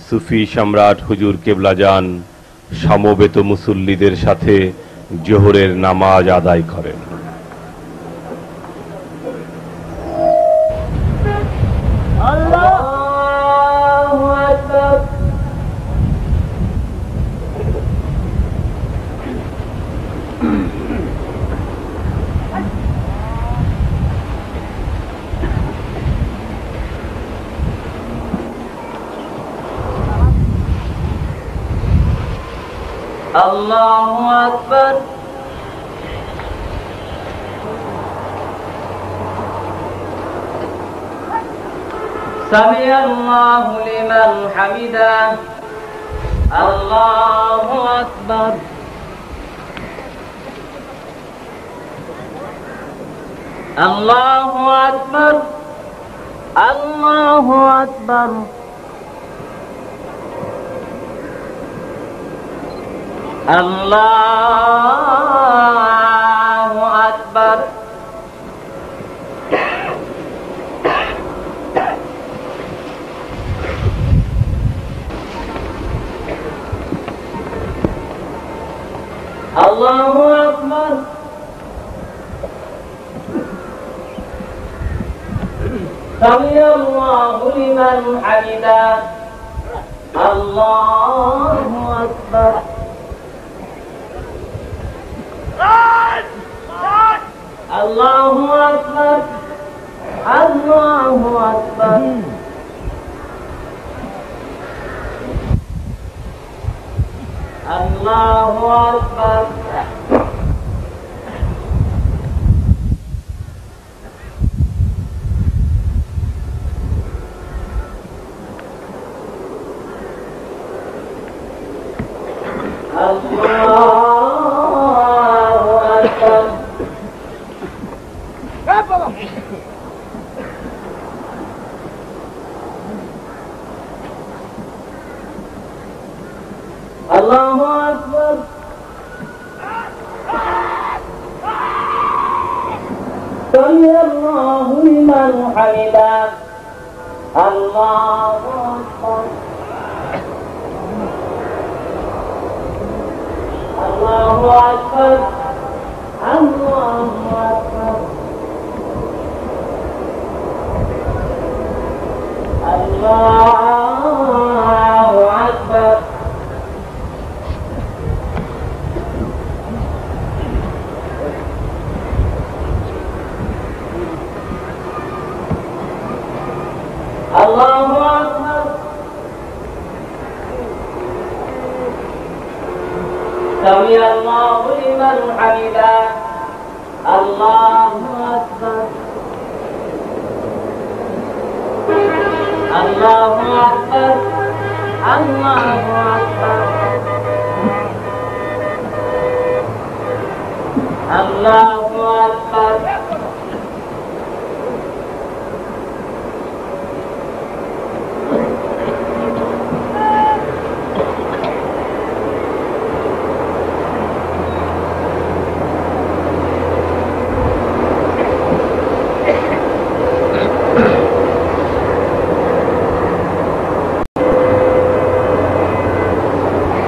সুফি সম্রাট হুজুর কেবলাজান সমবেত মুসল্লিদের সাথে জোহরের নামাজ আদায় করেন। Allahu Akbar. Sami Allahu liman hamidah. Allahu Akbar. Allahu Akbar. Allahu Akbar. Allahu Akbar. Allahu Akbar. Sami Allahu liman hamidah. Allahu Akbar. Allahu Akbar. Allahu Akbar. Allahu Akbar. Allahu Akbar. Sami Allahu liman hamidah. Allahu Akbar. Allahu Akbar. Allahu Akbar. Allahu Akbar. Allahu Akbar. Sami Allahu liman hamidah. Allahu Akbar. Allahu Akbar. Allahu Akbar. Allahu Akbar.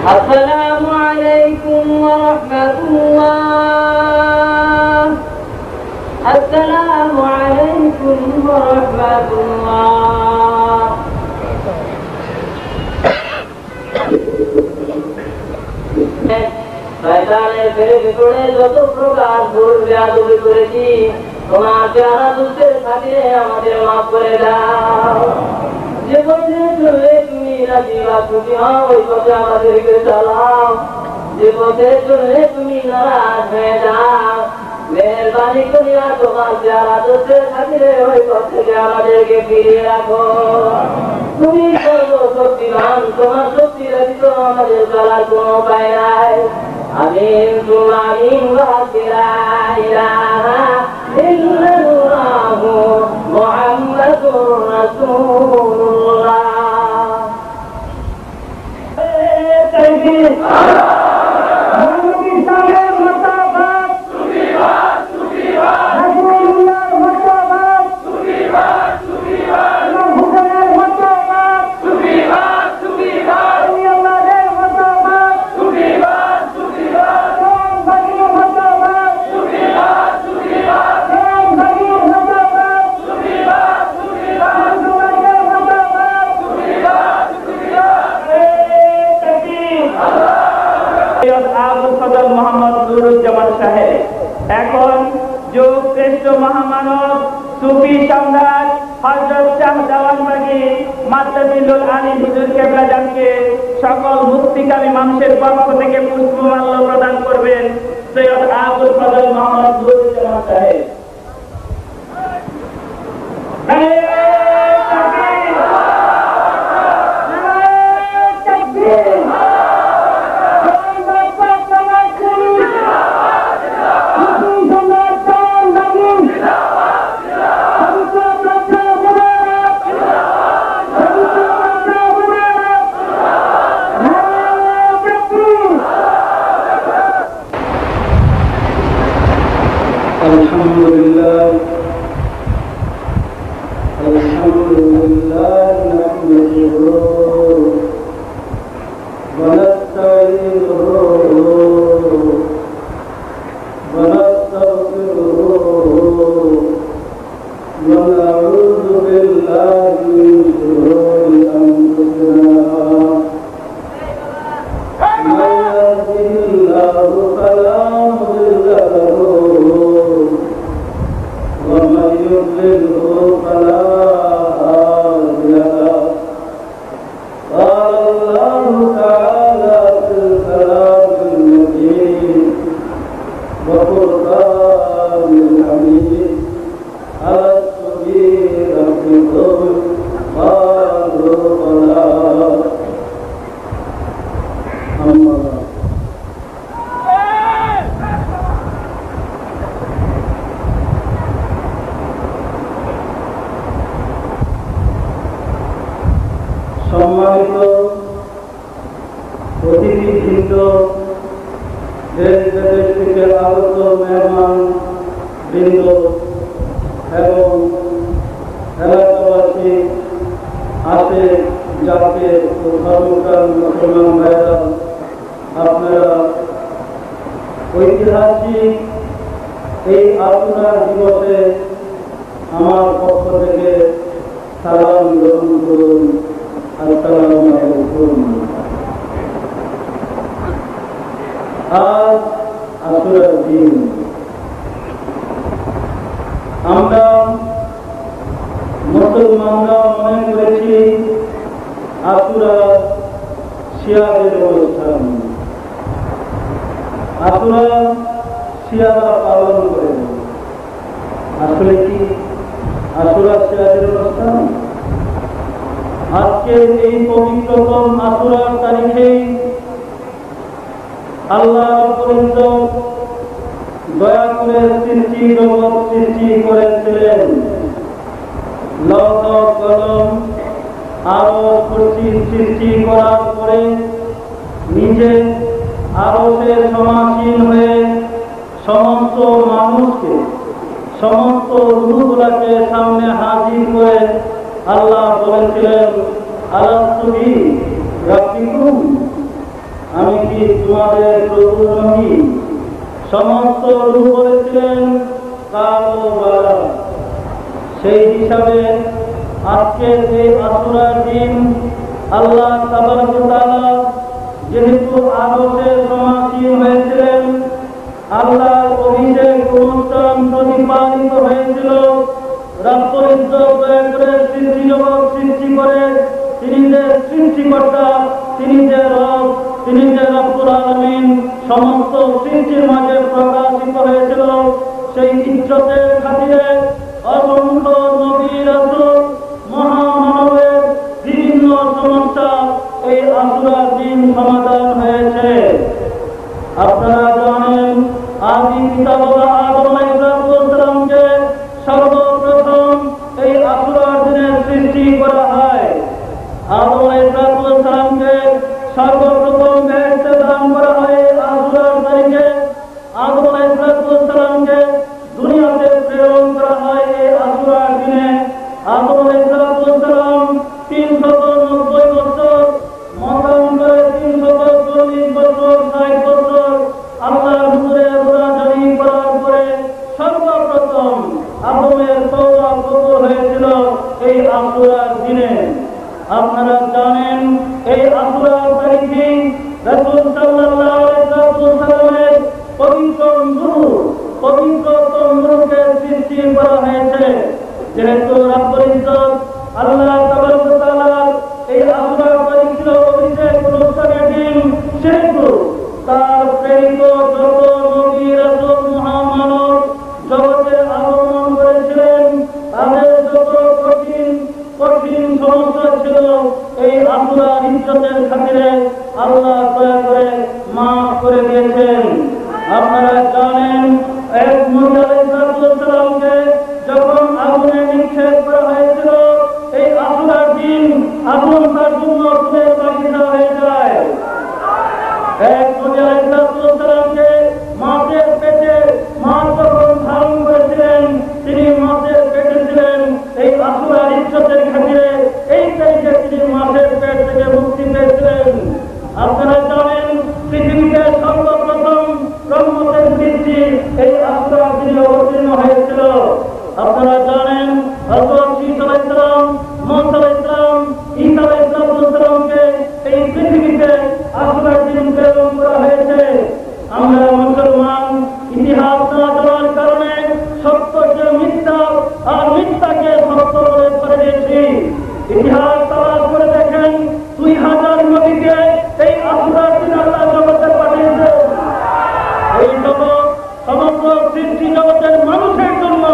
Assalamu alaikum warahmatullah. Assalamu alaikum warahmatullah. শয়তানের ফেরে ভিতরে যত প্রকার ভুল বেয়াদবি করেছি, তোমার চেহারা দুধের খাতিরে আমাদের মাফ করে দাও। যে পথে চললে তুমি রাজি বা খুশি হও, ওই পথে আমাদেরকে চালাও। যে পথে চললে তুমি নারাজ হয়ে যাও, মেহেরবানি করিয়া তোমার পেয়ারা দোষের খাতিরে ওই পথ থেকে আমাদেরকে ফিরিয়ে রাখো। তুমি সর্বশক্তিমান, তোমার শক্তি ব্যতীত আমাদের চলার কোনো উপায় নাই। আমিন তুমা আমিন ওয়া ইলাহা ইল্লাল্লাহু মুহাম্মাদুর রাসূলুল্লাহ। তাকবীর। এখন যুগ শ্রেষ্ঠ মহামানব সুফি সম্রাট হযরত শাহ দেওয়ানবাগী মাদ্দাজিলুল আলী হুজুর কেবলাজানকে সকল মুক্তিকামী মানুষের পক্ষ থেকে পুষ্পমাল্য প্রদান করবেন সৈয়দ আবুল ফজল মোহাম্মদ নুরুজ্জামান সাহেব। সম্মানিত অতিথিবৃন্দ, দেশ বিদেশ থেকে আগত মেহমান বৃন্দ এবং এলাকাবাসী আছে যাকে ধর্মকাল মুসলমান ভাইরা, আপনারা ঐতিহাসিক এই আলোচনা দিবসে আমার পক্ষ থেকে সালাম গ্রহণ করুন। আসসালামু আলাইকুম। আজ আশুরার দিন। আমরা মুসলমানরা মনে করেছি আশুরা শিয়াদের অনুষ্ঠান, আশুরা শিয়ারা পালন করে। আসলে কি আশুরা শিয়াদের অনুষ্ঠান? আজকে এই পবিত্রতম আশুরার তারিখে আল্লাহ দয়া করে সৃষ্টি জগৎ সৃষ্টি করেছিলেন। লৌহ কলম আরো সৃষ্টি করার পরে নিজে আরশের সমাসীন হয়ে সমস্ত মানুষকে, সমস্ত রূহগুলাকে সামনে হাজির করে আল্লাহ বলেছিলেন, আলাস্তু বিরাব্বিকুম, আমি কি তোমাদের প্রভু নহি? সমস্ত রূহ বলেছিলেন কালু বালা। সেই হিসাবে আজকে যে আশুরার দিন আল্লাহ তাবারক ওয়া তাআলা যেহেতু আরশের সমাসীন হয়েছিলেন, আল্লাহর অভিষেক অনুষ্ঠান প্রতিপালিত হয়েছিল। রব্বুল ইজ্জত দয়া করে সৃষ্টি জগৎ সৃষ্টি করে তিনি যে সৃষ্টিকর্তা, তিনি যে রব, তিনি যে রব্বুল আলামিন, সমস্ত সৃষ্টির মাঝে প্রকাশিত হয়েছিল, সেই ইজ্জতের খাতিরে অসংখ্য নবী রাসূল মহামানবের বিভিন্ন সমস্যা এই আশুরার দিন সমাধান হয়েছে। আপনারা জানেন, আদি পিতা বাবা আদম আলাইহিস সালামকে সর্বপ্রথম এই আশুরার দিনে সৃষ্টি করা হয়। আদম আলাইহিস সালামকে সর্বপ্রথম বেহেশতে দান করা হয় আশুরার তারিখে। আদম আলাইহিস সালামকে দুনিয়াতে প্রেরণ করা হয় এই আশুরার দিনে। আদম আলাইহিস সালাম 390 বছর, মতান্তরে 340 বছর, 60 বছর আল্লাহর হুজুরে রোজাদারি করার পরে সর্বপ্রথম আদমের তওবা কবুল হয়েছিল এই আশুরার দিনে। আপনারা জানেন, এই আশুরার তারিখে রাসূল সাল্লাল্লাহু আলাইহি ওয়াসাল্লামের পবিত্র নূরকে সৃষ্টি করা হয়েছে। যেহেতু রব্বুল ইজ্জত আল্লাহ তাবারক ওয়া তাআলা এই আশুরার তারিখ ছিল অভিষেক অনুষ্ঠানের দিন, সেহেতু তার প্রেরিত যত নবী রাসূল মহামানব জগতে আগমন করেছিলেন, তাদের যত কঠিন সমস্যা ছিল এই আশুরার ইজ্জতের খাতিরে আল্লাহ দয়া করে মাফ করে দিয়েছেন। আপনারা জানেন, এক মুসা আলাইহিস সালামকে যখন আগুনে নিক্ষেপ করা হয়েছিল, এই আশুরার দিন আগুন তার জন্য ফুলের বাগিচা হয়ে যায়। এক মুসা আলাইহিস সালামকে মাছের পেটে মাছ যখন ধারণ করেছিলেন, তিনি মাছের পেটে ছিলেন এই আশুরার ইজ্জতের খাতিরে। এই তারিখে তিনি মাছের পেট থেকে মুক্তি পেয়েছিলেন। আপনারা জানেন, পৃথিবীতে সর্বপ্রথম রহমতের বৃষ্টি এই আশুরার দিনে অবতীর্ণ হয়েছিল। আপনারা জানেন, হযরত ঈসা আলাইহিস সালাম, মুসা আলাইহিস সালাম, ঈসা আলাইহিস সালামকে এই পৃথিবীতে আশুরার দিন প্রেরণ করা হয়েছে। আমরা মুসলমান ইতিহাস না জানার কারণে সত্যকে মিথ্যা আর মিথ্যাকে সত্য বলে ধরে দিয়েছি। ইতিহাস তালাশ করে দেখেন, 2000 নবীকে এই আশুরার দিন আল্লাহ জগতে পাঠিয়েছেন। এই জগৎ সমগ্র সৃষ্টি জগতের মানুষের জন্য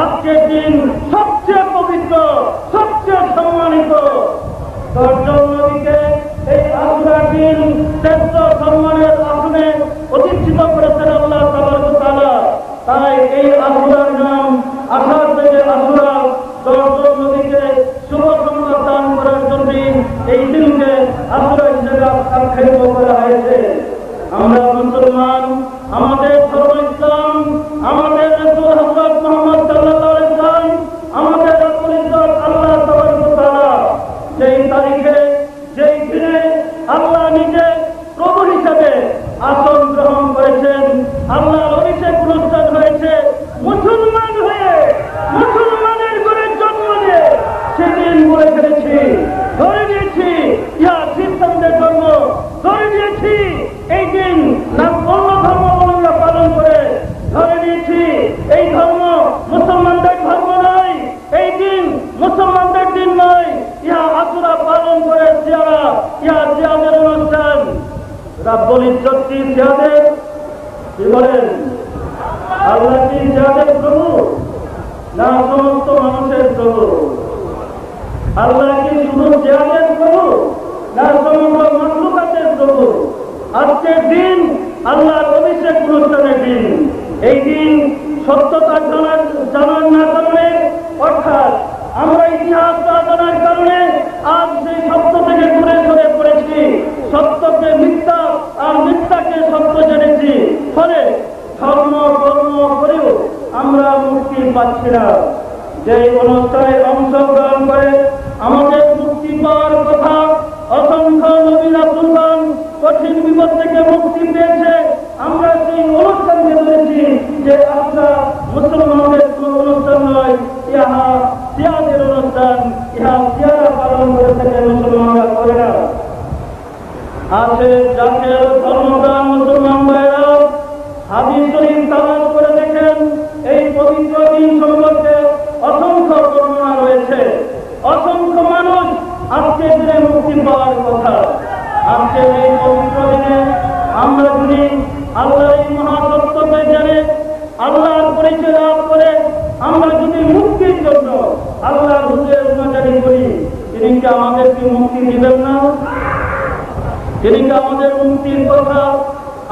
আজকের দিন সবচেয়ে পবিত্র, সবচেয়ে সম্মানিত। 10জন নবীকে এই আশুরার দিন শ্রেষ্ঠ সম্মানের আসনে অধিষ্ঠিত করেছেন আল্লাহ তাবারক ওয়া তাআলা। তাই এই আশুরার নাম আশার থেকে আশুরা। 10জন নবীকে শুভ সংবাদ দান করার জন্য এই দিনকে আশুরা হিসেবে আখ্যায়িত করা হয়েছে। আমরা মুসলমান, আমাদের ধর্ম ইসলাম, আমাদের রাসূল হযরত মুহাম্মদ সাল্লাল্লাহু আলাইহি ওয়াসাল্লাম, আমাদের রব্বুল ইজ্জত আল্লাহ তাবারক ওয়া তাআলা যেই তারিখে, যেই দিনে আল্লাহ নিজে প্রভু হিসেবে আসন গ্রহণ করেছেন, আল্লাহর অভিষেক অনুষ্ঠান হয়েছে মুসলমান হয়ে, মুসলমানের ঘরে জন্ম নিয়ে সেদিন বলে ফেলেছি, ধরে নিয়েছি ইহা খ্রিস্টানদের জন্ম, ধরে নিয়েছি এই দিন অন্য ধর্মাবলম্বীরা পালন করে, ধরে নিয়েছি এই ধর্ম মুসলমানদের ধর্ম নয়, এই দিন মুসলমানদের দিন নয়, ইহা আশুরা পালন করে ইহা জিহাদের অনুষ্ঠান। রব্বুল ইজ্জত কি জিহাদের? কি বলেন? আল্লাহ কি জিহাদের প্রভু না সমস্ত মানুষের প্রভু? আল্লাহ কি শুধু জিহাদের প্রভু না সমগ্র মাখলুকাতের প্রভু? আজকের দিন আল্লাহর অভিষেক অনুষ্ঠানের দিন। এই দিন সত্যতা জানার না কারণে, অর্থাৎ আমরা ইতিহাস না জানার কারণে আজ সেই সত্য থেকে দূরে সরে পড়েছি, সত্যকে মিথ্যা আর মিথ্যাকে সত্য জেনেছি। ফলে ধর্ম কর্ম করেও আমরা মুক্তি পাচ্ছি না। যে অনুষ্ঠানে অংশগ্রহণ করে আমাদের মুক্তি পাওয়ার কথা, অসংখ্য নবী রাসূলগণ কঠিন বিপদ থেকে মুক্তি পেয়েছে, আমরা সেই অনুষ্ঠানকে ধরেছি যে আমরা মুসলমানদের কোন অনুষ্ঠান নয়, ইহা জিহাদের অনুষ্ঠান, ইহা জিহাদ পালন করে থাকে মুসলমানরা করে না। আছে জাতীয় ধর্মপ্রাণ মুসলমান ভাইরা, হাদিস শরীফ তালাশ করে দেখেন, এই পবিত্র দিন সম্পর্কে অসংখ্য বর্ণনা রয়েছে। অসংখ্য মানুষ আজকের দিনে মুক্তি পাওয়ার কথা। আজকের এই পবিত্র দিনে আমরা যদি আল্লাহর এই মহাসত্যকে জেনে আল্লাহর পরিচয় লাভ করে আমরা যদি মুক্তির জন্য আল্লাহর হুকুমের অনুযায়ী করি, তিনি কি আমাদেরকে মুক্তি দিবেন না? তিনি কি আমাদের মুক্তির কথা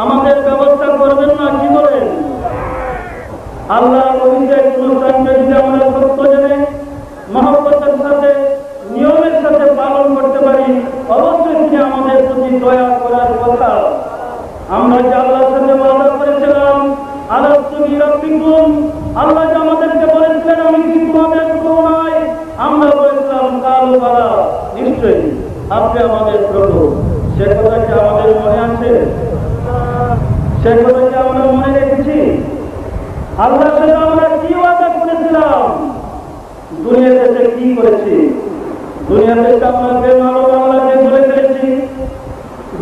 আমাদের ব্যবস্থা করবেন না? কি বলেন? আল্লাহর অভিষেক অনুষ্ঠানকে যদি আমরা সত্য জেনে মহব্বতের সাথে নিয়মের সাথে পালন করতে পারি, অবশ্যই তিনি আমাদের প্রতি দয়া করার কথা। আমরা যে আল্লাহর সাথে ওয়াদা করেছিলাম, আলাস্তু বিরাব্বিকুম, আল্লাহ যে আমাদেরকে বলেছিলেন আমি কি তোমাদের প্রভু নই, আমরা বলেছিলাম কালু বালা, নিশ্চয়ই আপনি আমাদের প্রভু। সে কথা কি আমাদের মনে আছে? সে কথা কি আমরা মনে রেখেছি? আল্লাহর সাথে আমরা কি ওয়াদা করেছিলাম? দুনিয়াতে কি করেছি? দুনিয়াতে আমরা বেমালুম আল্লাহকে ভুলে ফেলেছি,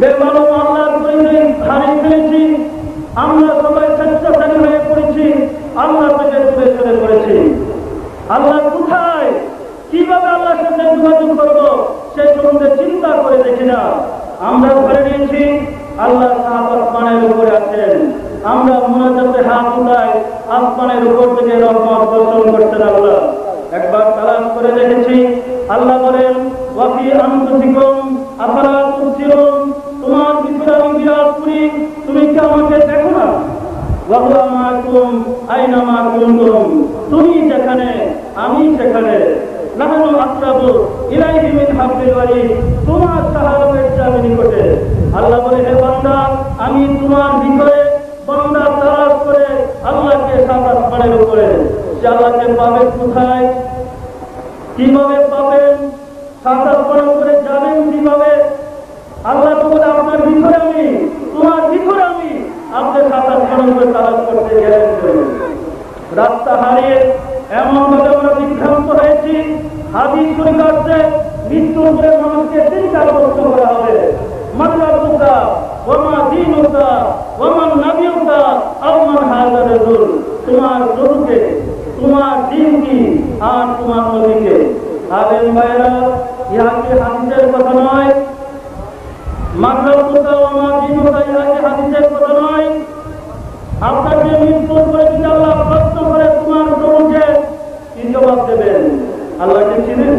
বেমালুম আল্লাহর পরিচয় হারিয়ে ফেলেছি। আমরা সবাই স্বেচ্ছাচারী হয়ে পড়েছি, আল্লাহ থেকে দূরে সরে পড়েছি। আল্লাহ কোথায়, কিভাবে আল্লাহর সাথে যোগাযোগ করবো সেই সম্বন্ধে চিন্তা করে দেখি না। আমরা ধরে নিয়েছি আল্লাহ সাহাব আসমানের উপরে আছেন, আমরা মুনাজাতে হাত উঠাই, আসমানের উপর থেকে রহমত বর্ষণ করছেন আল্লাহ। একবার তালাশ করে দেখেছি, আল্লাহ বলেন ওয়াফি আনফুসিকুম আফালা তুবসিরুন, তোমার ভিতরে আমি বিরাজ করি, তুমি কি আমাকে দেখো না? ওয়াহুয়া মাআকুম আইনামা কুনতুম, তুমি যেখানে আমি সেখানে। নাহনু আকরাবু ইলাইহি মিন হাবলিল ওয়ারিদ, তোমার সাহায্যের চাবি নিকটে। আল্লাহ বলে হে বান্দা, আমি তোমার ভিতরে বান্দা তালাশ করে আল্লাহকে সাত আসমানের উপরে। সে আল্লাহকে পাবেন কোথায়, কিভাবে পাবেন, সাত আসমানের উপরে যাবেন কিভাবে? আল্লাহ তো বলে আপনার ভিতরে আমি, তোমার ভিতরে আমি, আপনি সাত আসমানের উপরে তালাশ করতে গেলেন। রাস্তা হারিয়ে এমন ভাবে আমরা বিভ্রান্ত হয়েছি, হাদিস শরীফে আছে মৃত্যুর পরে মানুষকে তিনটা প্রশ্ন করা হবে, মান রাব্বুকা ওয়া মা দীনুকা ওয়া মান নাবিয়ুকা আও মান হাযা রাসূল, তোমার প্রভুকে, তোমার দ্বীন কি, আর তোমার নবীকে। আলেম ভাইরা, ইহা কি হাদিসের কথা নয়? মান রাব্বুকা ওয়া মা দীনুকা, ইহা কি হাদিসের কথা নয়? আপনাকে মৃত্যুর পরে যদি আল্লাহ প্রশ্ন করে তোমার প্রভুকে, কি জবাব দেবেন? আল্লাহকে চিনেন?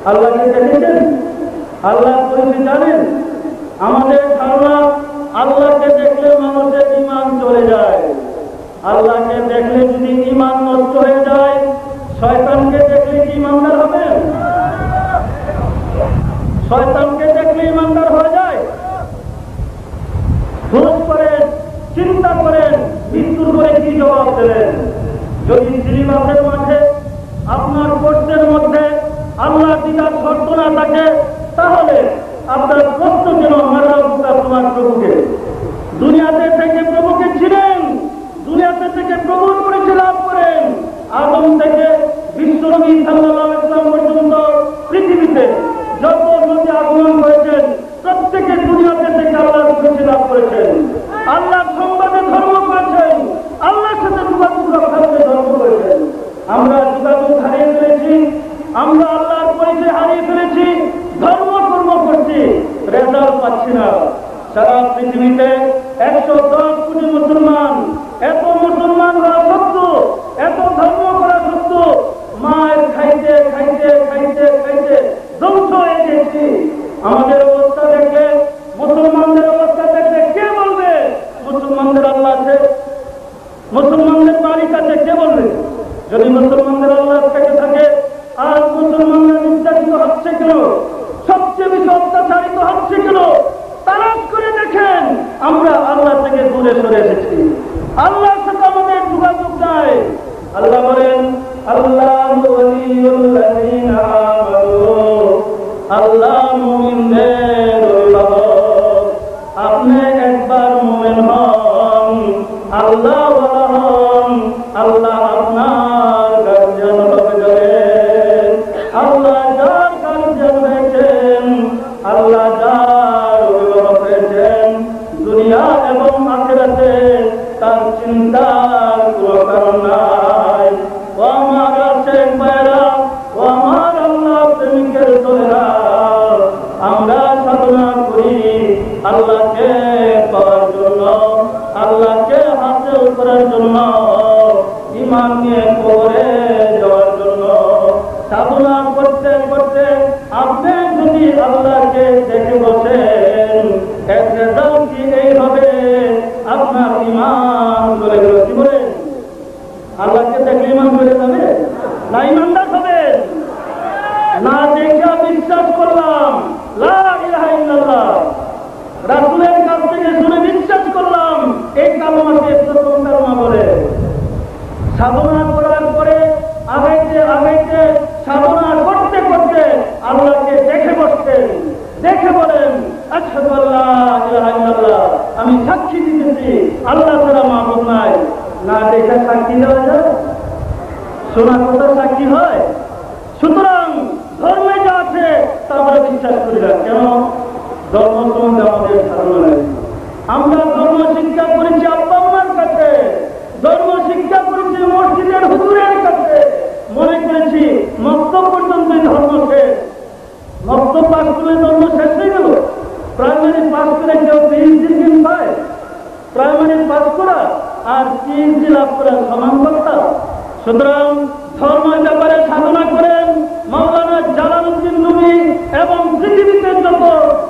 আল্লাহকে দেখেছেন? আল্লাহর পরিচয় জানেন? আমাদের ধারণা আল্লাহকে দেখলে মানুষের ঈমান চলে যায়। আল্লাহকে দেখলে যদি ঈমান নষ্ট হয়ে যায়, শয়তানকে দেখলে কি ঈমানদার হবেন? শয়তানকে দেখলে ঈমানদার হয়ে যায়? খোঁজ করেন, চিন্তা করেন, মৃত্যুর পরে কি জবাব দেবেন? যদি সিলেবাসের মাঠে আপনার কোর্সের মধ্যে আল্লাহ দিদার শর্ত না থাকে, তাহলে আপনার প্রশ্ন কেন মারাবুকা তোমার প্রভুকে? দুনিয়াতে থেকে প্রভুকে ছিলেন, দুনিয়াতে থেকে প্রভুর পরিচয় লাভ করেন। আদম থেকে বিশ্বনবী সাল্লাল্লাহু আলাইহি ওয়াসাল্লাম পর্যন্ত পৃথিবীতে যত নবী আগমন করেছেন, প্রত্যেকে দুনিয়াতে থেকে আল্লাহর পরিচয় লাভ করেছেন, আল্লাহর সংবাদে ধর্ম করেছেন, আল্লাহর সাথে যোগাযোগ রক্ষার্থে ধর্ম করেছেন। আমরা যোগাযোগ হারিয়ে ফেলেছি, আমরা আল্লাহর পরিচয় হারিয়ে ফেলেছি, ধর্ম করছি, রেজাল্ট পাচ্ছি না। সারা পৃথিবীতে 110 কোটি মুসলমান, এত মুসলমান হওয়া সত্ত্বেও, এত ধর্ম করা সত্ত্বেও মায়ের খাইতে খাইতে খাইতে খাইতে ধ্বংস হয়ে গেছি। আমাদের অবস্থা দেখলে, মুসলমানদের অবস্থা দেখলে কে বলবে মুসলমানদের আল্লাহ আছে, মুসলমানদের মালিক আছে? কে বলবে? যদি মুসলমানদের আল্লাহ থেকে থাকে, আর মুসলমানরা নির্যাতিত হচ্ছে কেন, সবচেয়ে বেশি অত্যাচারিত হচ্ছে কেন? তালাশ করে দেখেন, আমরা আল্লাহ থেকে দূরে সরে এসেছি, আল্লাহর সাথে আমাদের যোগাযোগ নাই। আল্লাহ বলেন আল্লাহু ওয়ালিয়ুল্লাযীনা আমানু, আল্লাহ মুমিনদের অভিভাবক। আপনি একবার মুমিন হন, আল্লাহ ওয়ালা হন, আল্লাহ আপনার গার্জিয়ান হবে যাবেন। আল্লাহ যার গার্জিয়ান হয়েছেন, আল্লাহ যার অভিভাবক হয়েছেন, দুনিয়া এবং আখিরাতে তার চিন্তার কোনো কারণ নাই। ও আমার আশেক ভাইরা, ও আমার আল্লাহ প্রেমিকের দোলেরা, আমরা সাধনা করি আল্লাহকে হাসিল করার জন্য, ঈমান নিয়ে কবরে যাওয়ার জন্য সাধনা করতে করতে আপনি যদি আল্লাহকে দেখে বসেন, এর রেজাল্ট কি এই হবে? আপনার ঈমান চলে গেল। কি বলেন? আল্লাহকে দেখলে ঈমান চলে যাবে না? ঈমানদার হবে না? দেখে বিশ্বাস করলাম লা ইলাহা ইল্লাল্লাহ, রাসূলের কাছ থেকে শুনে বিশ্বাস করলাম এই কালেমাকে প্রথম কালেমা বলে। সাধনা করার পরে আগাইতে আগাইতে সাধনা করতে করতে আল্লাহকে দেখে বসতেন, দেখে বলেন আশহাদু আল্লা ইলাহা ইল্লাল্লাহ, আমি সাক্ষী দিতেছি আল্লাহ ছাড়া মাবুদ নাই। না দেখে সাক্ষী দেওয়া যায়? শোনা কথা সাক্ষী হয়? সুতরাং ধর্মে যা আছে তা আমরা বিশ্বাস করি না। কেন? ধর্ম সম্বন্ধে আমাদের ধারণা নেই। আমরা ধর্ম শিক্ষা করেছি আব্বা আম্মার কাছে, ধর্ম শিক্ষা করেছি মসজিদের হুজুরের কাছে, মনে করেছি মক্তব পর্যন্তই ধর্ম শেষ। মক্তব পাস করে ধর্ম শেষ হয়ে গেল? প্রাইমারি পাস করে কেউ পিএইচডি পায়? প্রাইমারি পাস করা আর পিএইচডি লাভ করা সমান কথা? সুতরাং ধর্মের ব্যাপারে সাধনা করেন মাওলানা জালালউদ্দিন রুমি এবং পৃথিবীতে যত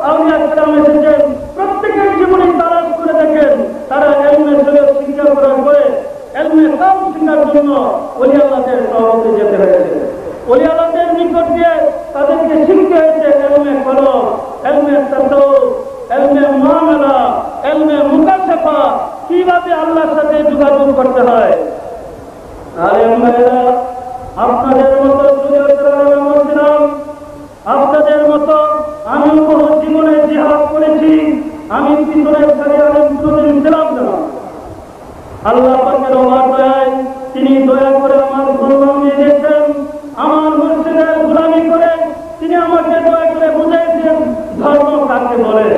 আউলিয়া কেরাম এসেছেন প্রত্যেকের জীবনে তালাশ করে দেখেন, তারা এলমে শরীয়ত শিক্ষা করার পরে এলমে কাম শিক্ষার জন্য ওলি আল্লাহদের সহবতে যেতে হয়েছে। ওলি আল্লাহদের নিকট দিয়ে তাদেরকে শিখতে হয়েছে এলমে কলম, এলমে তাসাউফ, এলমে মুআমালা, এলমে মুকাশাফা, কিভাবে আল্লাহর সাথে যোগাযোগ করতে হয়। আরে ভাইরা, আপনাদের মতো ছিলাম, আপনাদের মতো আমি বহু জীবনে জিহাদ করেছি। আমি পিছনের সাথে আলেম কোনদিন ছিলাম না। আল্লাহ পাকের অবাক দয়ায় তিনি দয়া করে আমার গোলাম নিয়ে দিয়েছেন, আমার মুর্শিদের গোলামি করে তিনি আমাকে দয়া করে বুঝাইছেন ধর্ম কাকে বলে,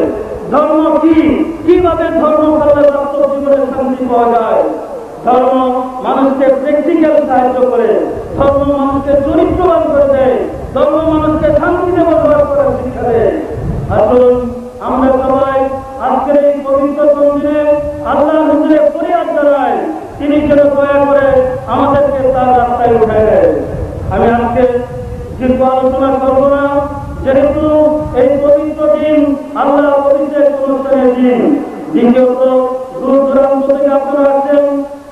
ধর্ম কি, কিভাবে ধর্ম করলে বাস্তব জীবনে শান্তি পাওয়া যায়। ধর্ম মানুষকে প্র্যাকটিক্যাল সাহায্য করে, ধর্ম মানুষকে চরিত্রবান করে দেয়, ধর্ম মানুষকে শান্তিতে বসবাস করার শিক্ষা দেয়। আসুন আমরা সবাই আজকের এই পবিত্র মন্দিরে আল্লাহ হুজুরে ফরিয়াদ জানাই, তিনি যেন দয়া করে আমাদেরকে তার রাস্তায় উঠায় দেয়। আমি আজকে দীর্ঘ আলোচনা করবো না, যেহেতু এই পবিত্র দিন আল্লাহ অভিষেক অনুষ্ঠানের দিন। দ্বিতীয়ত দূর দূরান্ত থেকে আপনারা আছেন,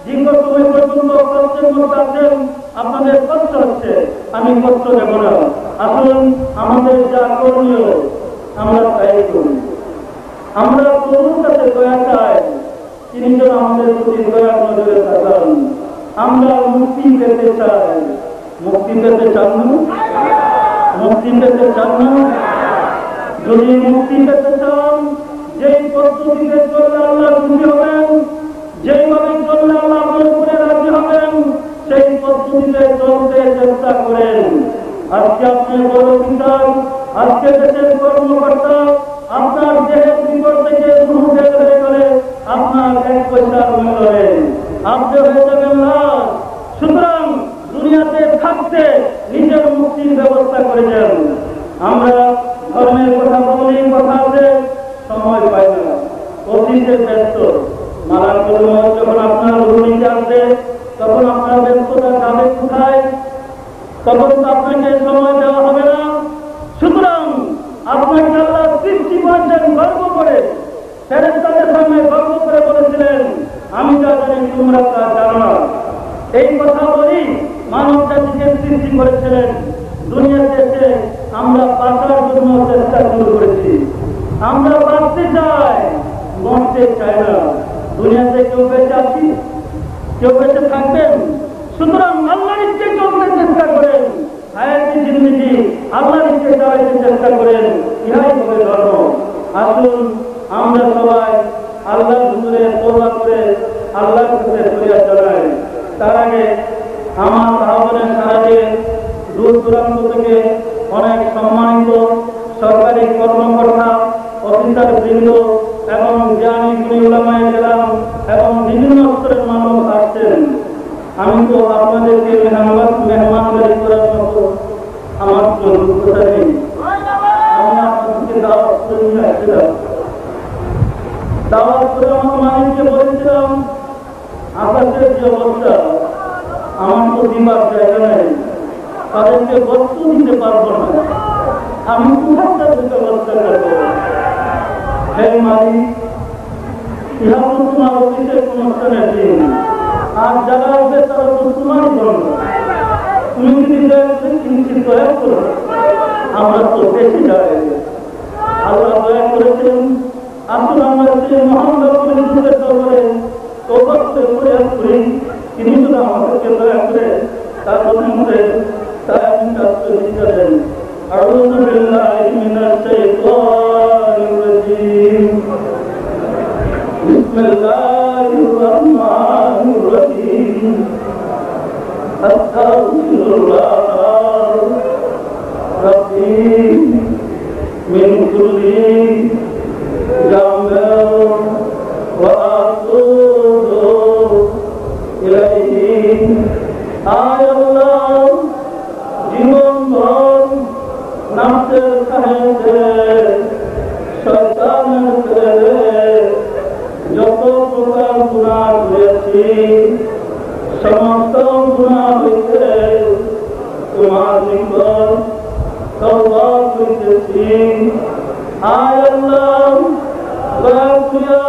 দীর্ঘ সময় পর্যন্ত কষ্টের মধ্যে আছেন, আপনাদের কষ্ট হচ্ছে, আমি কষ্ট দেব না। আসুন আমাদের যা করণীয় আমরা তাই করি। আমরা প্রভুর কাছে দয়া চাই, তিনি যেন আমাদের প্রতি দয়া নজরে থাকান। আমরা মুক্তি পেতে চাই। মুক্তি পেতে চান না? মুক্তি পেতে চান না? যদি মুক্তি পেতে চান, যেই পদ্ধতিতে চললে আল্লাহ খুশি হবেন, যেইভাবে চললে আল্লাহ আপনার উপরে রাজি হবেন, সেই পদ্ধতিতে চলতে চেষ্টা করেন। আজকে আপনি বড় বিচার, আজকে দেশের কর্মকর্তা আপনার দেহের বিপদ থেকে রুহকে বের করে আপনার এক পয়সার মূল্য নেই, আপনি হয়ে যাবেন লাশ। সুতরাং দুনিয়াতে থাকতে নিজের মুক্তির ব্যবস্থা করে যান। আমরা ধর্মের কথা বলি, কথা আছে, সময় পাই না, অফিসে ব্যস্ত। মালার কলম যখন আপনার রুমিতে আসবে তখন আপনার ব্যস্ততা যাবে কোথায়? তখন তো আপনাকে সময় দেওয়া হবে না। সুতরাং আপনাকে আল্লাহ সৃষ্টি করেছেন গর্ব করে, ফেরেশতাদের সামনে গর্ব করে বলেছিলেন আমি যা জানি তোমরা তা জানো না। এই কথা বলি মানব জাতিকে সৃষ্টি করেছিলেন। দুনিয়াতে এসে আমরা বাঁচার জন্য চেষ্টা শুরু করেছি। আমরা বাঁচতে চাই, মরতে চাই না। দুনিয়াতে কেউ বেঁচে আছি, কেউ বেঁচে থাকবেন। সুতরাং আল্লাহর ইচ্ছে চলতে চেষ্টা করেন, হায়াতি জিন্দেগি আল্লাহর ইচ্ছে চালাইতে চেষ্টা করেন, ইহাই হবে ধর্ম। আসুন আমরা সবাই আল্লাহ হুজুরে তওবা করে আল্লাহর কাছে ফরিয়াদ জানাই। তার আগে আমার আহ্বানের সাহায্যে দূর দূরান্ত থেকে অনেক সম্মানিত সরকারি কর্মকর্তা, অফিসার বৃন্দ এবং জ্ঞানী গুণী উলামায়ে কেরাম এবং বিভিন্ন স্তরের মানুষ আসছেন। আমি তো আপনাদেরকে মেহমানদারি করার মতো আমার কোনো যোগ্যতা নেই। আমি আপনাদেরকে দাওয়াত করে নিয়ে আসছিলাম। দাওয়াত করে আমার মালিককে বলেছিলাম নিবার জায়গা নেই, তাদেরকে বস্তু দিতে পারবো না, আমি কোথায় তাদেরকে ব্যবস্থা করবো? হে মালিক, ইহা তো তোমার অফিসের অনুষ্ঠানের দিন, আর যারা আসবে তারা তো তোমারই জন্য। তুমি যদি কিঞ্চিত দয়া করো, আমরা তো বেশি যাই। আল্লাহ দয়া করেছেন, আসলে আমরা সেই মহান রকমের যুগের দরবারে তৌবাতে প্রয়াস করি, তিনি শুধু আমাদেরকে দয়া করে তার মধ্যে তার কাজ করেন। أعوذ بالله من الشيطان الرجيم بسم الله الرحمن الرحيم أستغفر الله ربي من كل ذنب وأتوب إليه آي الله জীবন ভর নাফসের সাহায্যে শয়তানের যত প্রকার গুনাহ করেছি সমস্ত গুনাহ হইতে তোমার নিকট তওবা করিতেছি। আয় আল্লাহ, দয়া করে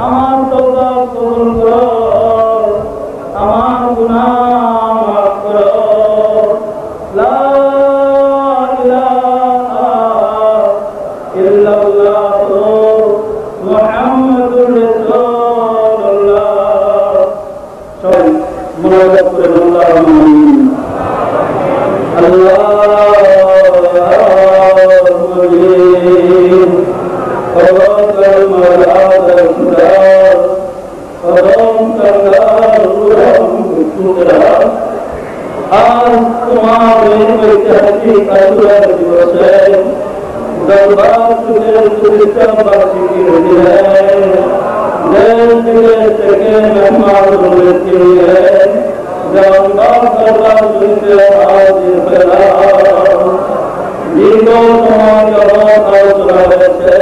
আমার তওবা কবুল করো, আমার গুনাহ মাফ করো। লা ইলাহা ইল্লাল্লাহ মুহাম্মাদুর রাসূলুল্লাহ। সবাই মুনাজাত করে আমিন। आज तुम्हारे ऐतिहासिक आंदोलन दिवस है, दरबार बासी की होती है, के मेहमान होती है, जानदार दरबार आज जीरो समाज আছে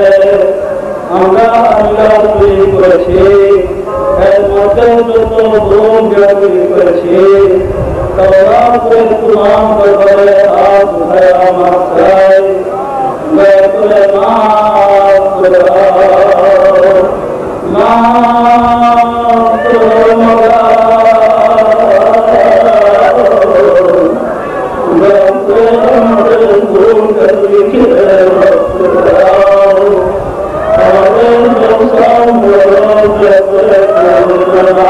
আমরা আল্লাহ তৈরি করেছি, এর মধ্যে যত ভুল জ্ঞানী করেছি तौबा करे तुमाम दरबारे हाथ उठाया माफ कराए, दया करे माफ करो, माफ करो मौला, दया करे हमारे भूल गलती के माफ कराओ, हमारे नुकसान करो, दया करे कराओ,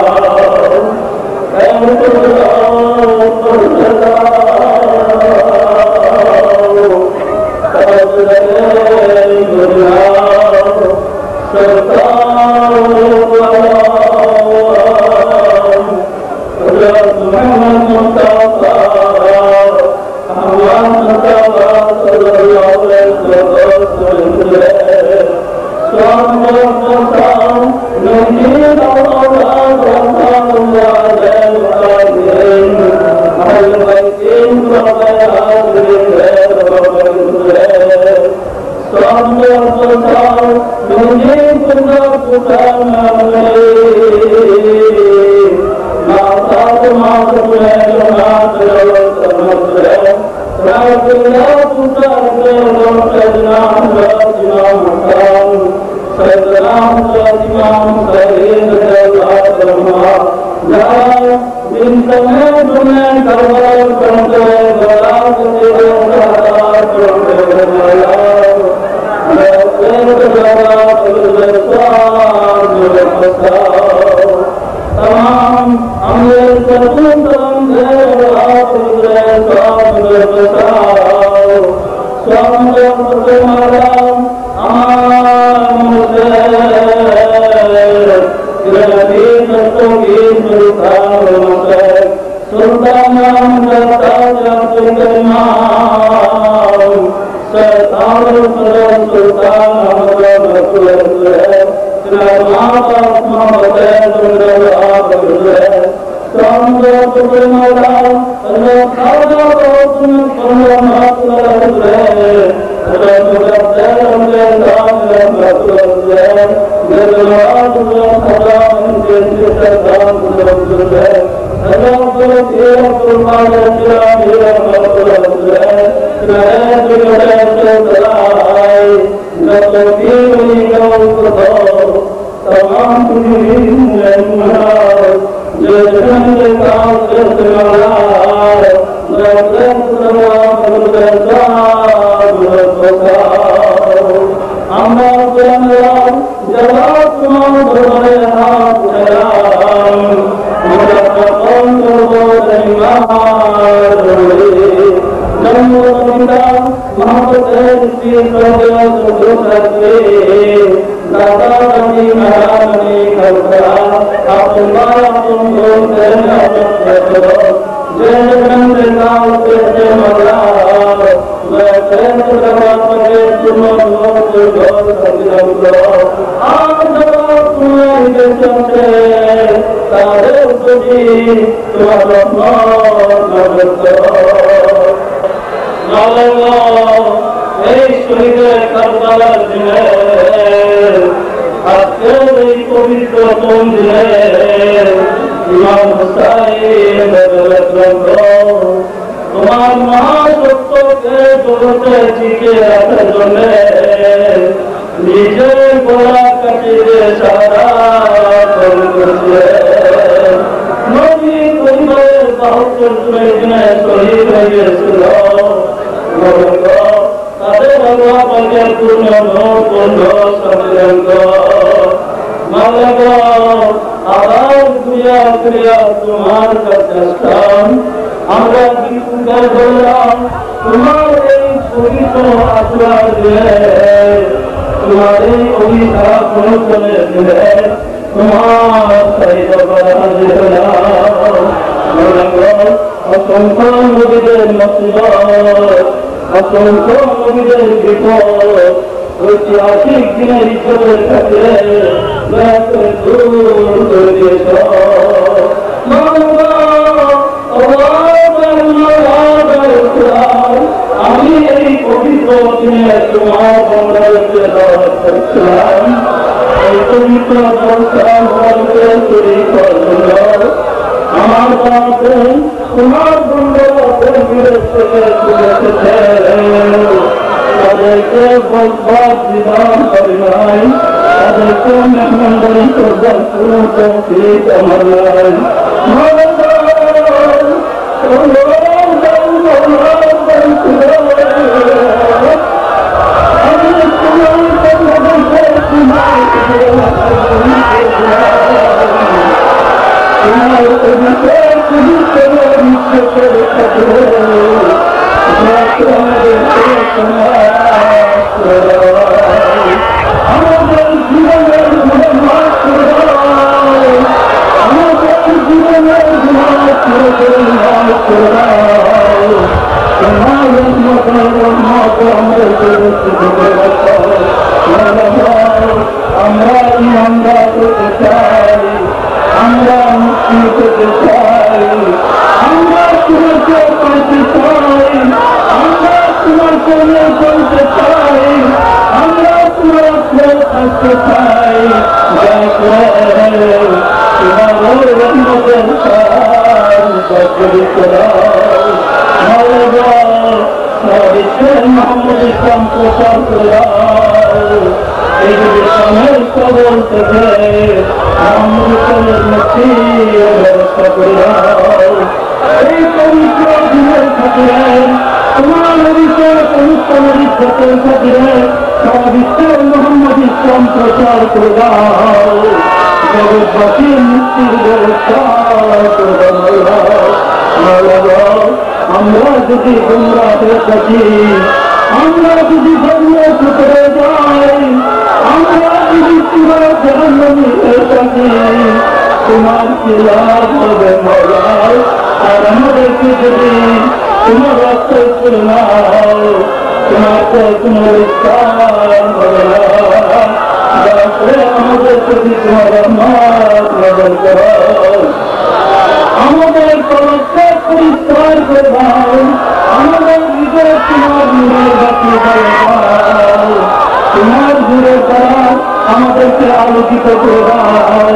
আমাদেরকে আলোকিত করে দাও,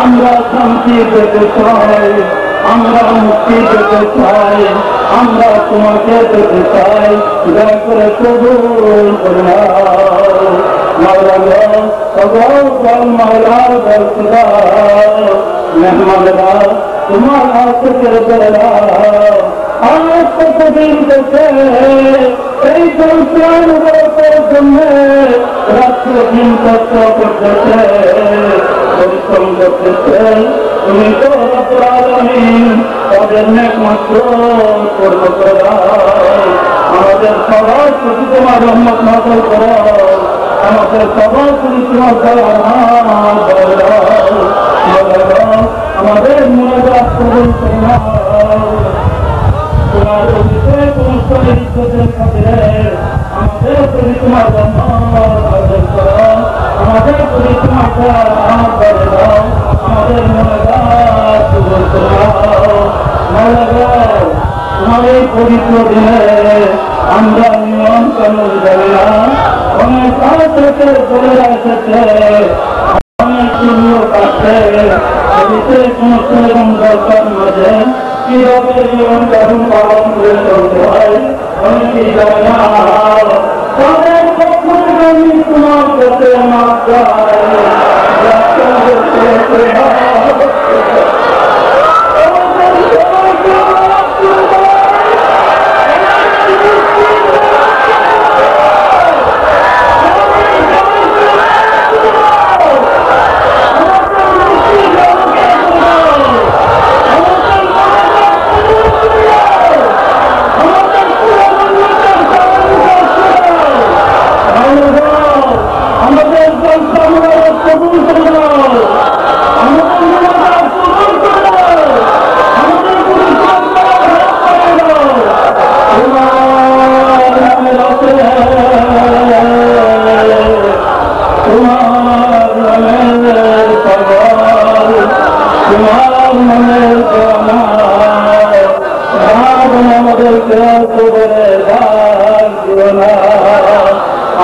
আমরা শান্তি পেতে চাই, আমরা মুক্তি পেতে চাই, আমরা তোমাকে পেতে চাই, দয়া করে কবুল করে নাও। মাওলা গো, সকল মাওলার দরজা মেহমানরা তোমার হাতে করে দাও। আজ কতদিন থেকে এই সংসার জন্য রাত্র দিন কষ্ট করতেছে, পরিশ্রম করতেছে। তুমি তো রব্বুল আলামিন তাদের নেকমাত্র পূর্ণ করে দাও। আমাদের সবার প্রতি তোমার রহমত নাযিল করো, আমাদের সবার প্রতি তোমার দয়ার হাত বাড়িয়ে দাও। আমাদের মুনাজাত কবুল করে নাও। তোমার অভিষেক অনুষ্ঠানের ইজ্জতের খাতিরে আমাদের প্রতি তোমার রহমত নাযিল করো, আমাদের প্রতি তোমার দয়ার হাত বাড়িয়ে দাও। আমাদের মুনাজাত কবুল করে নাও। মাওলা গো, তোমার এই পবিত্র দিনে আমরা নিয়ম কানুন জানি না, অনেক কাল থেকে চলে এসেছে, অনেক সুন্দর কাছে সমস্ত এবং দরকার মাঝে কিভাবে নিয়ম কানুন পালন করে চলতে হয় অনেকেই জানে না। তাদের পক্ষ থেকে আমি তোমার কাছে মাপ চাই।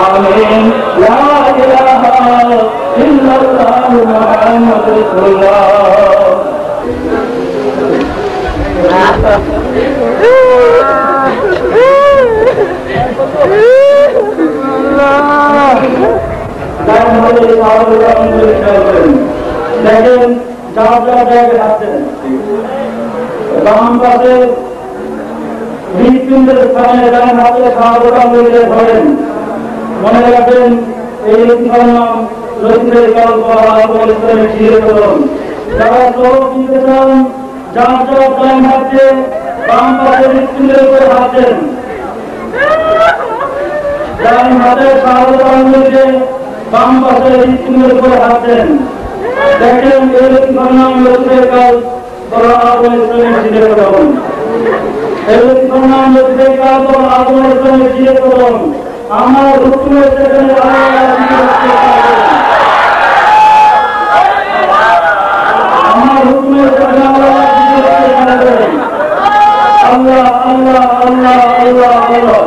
آمين لا إله إلا الله محمد رسول الله দেখেন যারা যারা ব্যাগে আসছেন বাম পাশে হৃৎপিণ্ডের স্থানে যারা হাতে সাহায্যতা মিলে ধরেন। মনে রাখবেন এই নাম রবীন্দ্রের গল্প ইসলামের চিরকরণ। যারা চরক নিতে চান যার যার ডান হাতে বাম পাশে হৃৎপিণ্ডের উপরে হাতেন, ডান হাতে সাহায্যতা মিলে বাম পাশে হৃৎপিণ্ডের উপরে হাতেন। দেখেন এই নাম রবীন্দ্রের কাল ইসলামের চিরকরণ। এই নাম রবীন্দ্রের কাল ইসলামের চিরকরণ। আমার হুকুমের সেখানে আমার হুকুমের সেখানে আল্লাহ আল্লাহ আল্লাহ আল্লাহ আল্লাহ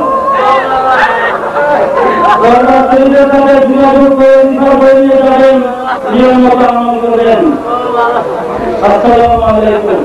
সাথে যোগাযোগ করে যাবেন, নিয়ম মতো আমল করবেন। আসসালামু আলাইকুম।